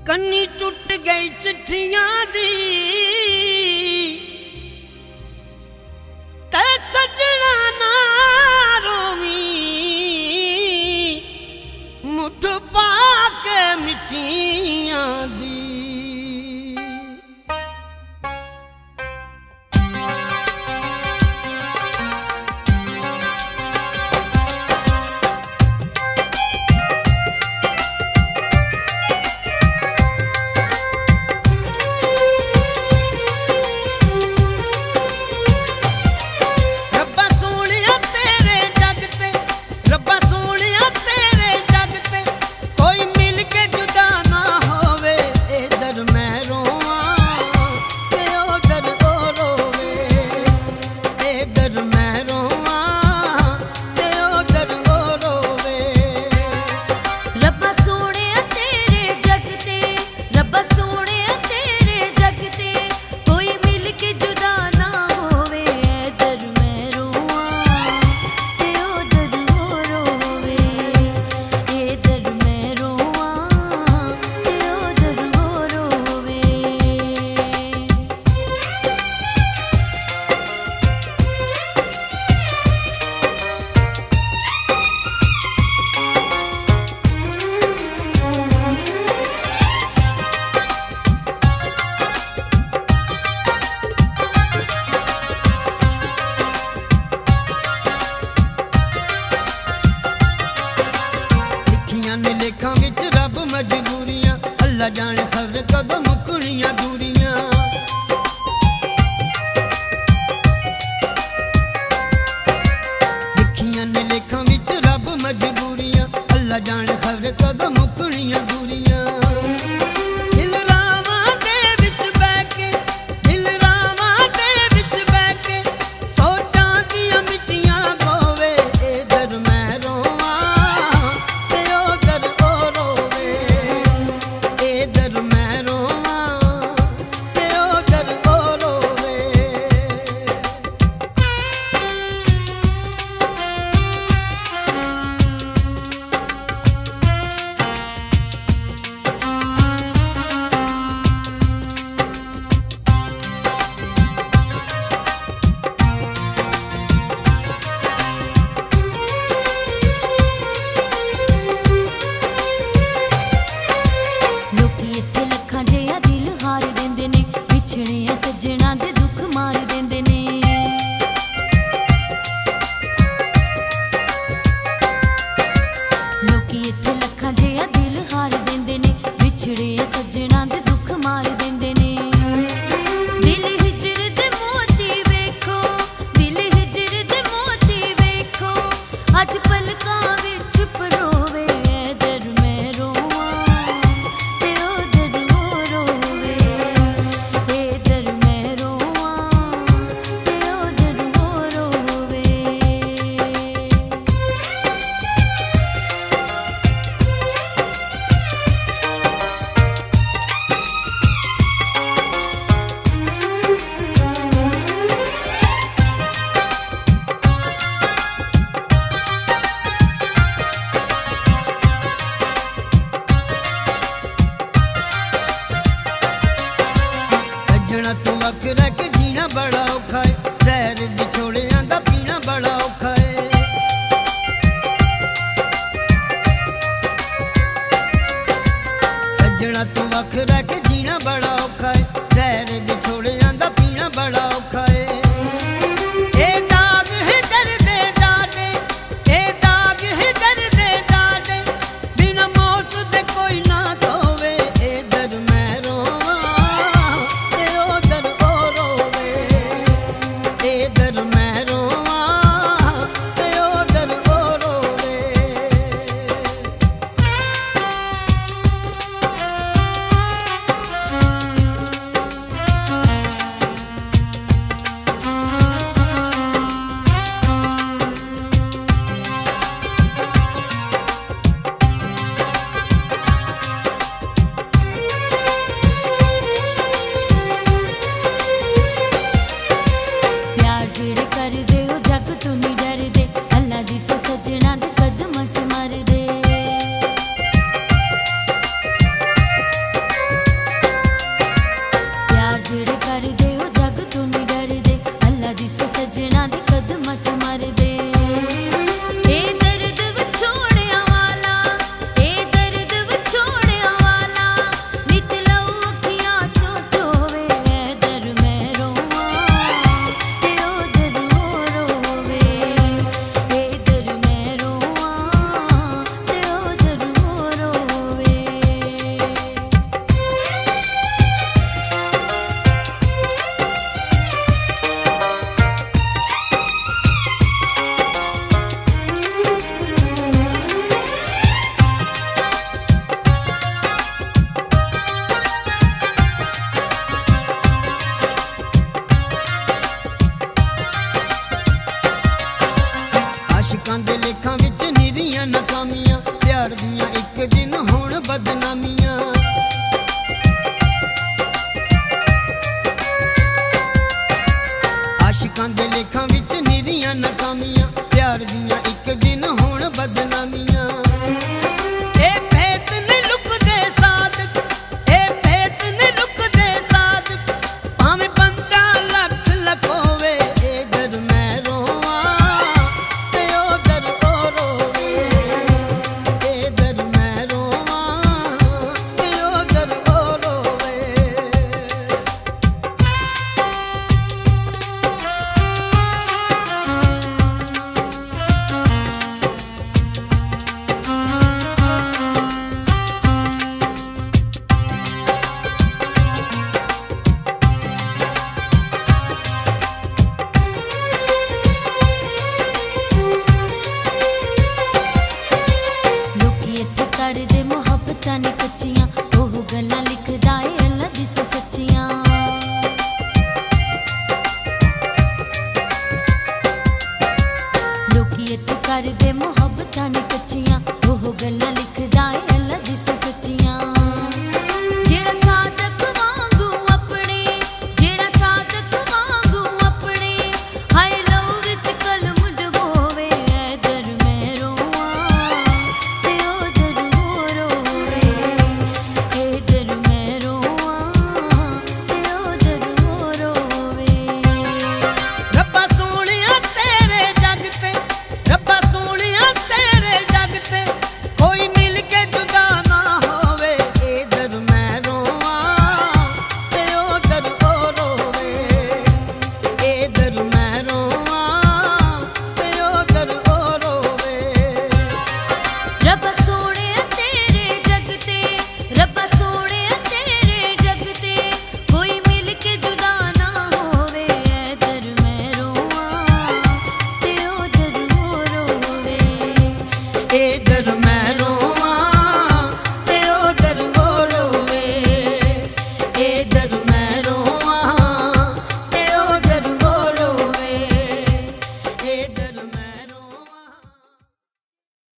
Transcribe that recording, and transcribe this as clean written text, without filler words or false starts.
कन्नी टुट गई चिट्ठियां दी ते सजना ना रोवी मुठ पाके मिट्टियां दी। लेखां विच रब मजबूरियां अल्लाह जाने खबर कदों मुकणियां दूरियां। लिखियां ने लेखां विच रब मजबूरियां अल्लाह जाने खबर कदों मुकणियां दूरियां। दिल रावां दे विच बैठ के दिल रावां दे विच बैठ के सोचां दियां मिट्टियां गोवे इधर मैं रोवां सजना दे दुख मार देंदे ने। लोकी इत्थे लखां जिहा दिल हार देंदे ने विछड़े सजना दे दुख मार देंदे ने। दिल हिजर दे मोती वेखो दिल हिजर दे मोती वेखो अज पलकां विच परोवे इधर मैं रोवां ते उधर वो रोवे। सजना तू वख रह के जीना बड़ा औखा है जहर विछोड़ियां दा पीना बड़ा औखा है। सजना तू वख रह के जीना बड़ा औखा है जहर विछोड़ियां दा पीना बड़ा औखा है। ए दाग है दर्द डाले ए दाग है दर्द डाले बिना मौत दे कोई ना धोवे इधर मैं रोवां इधर मैं रोवां ते उधर वो रोवे। यार दियां एक दिन होण बदनामियां।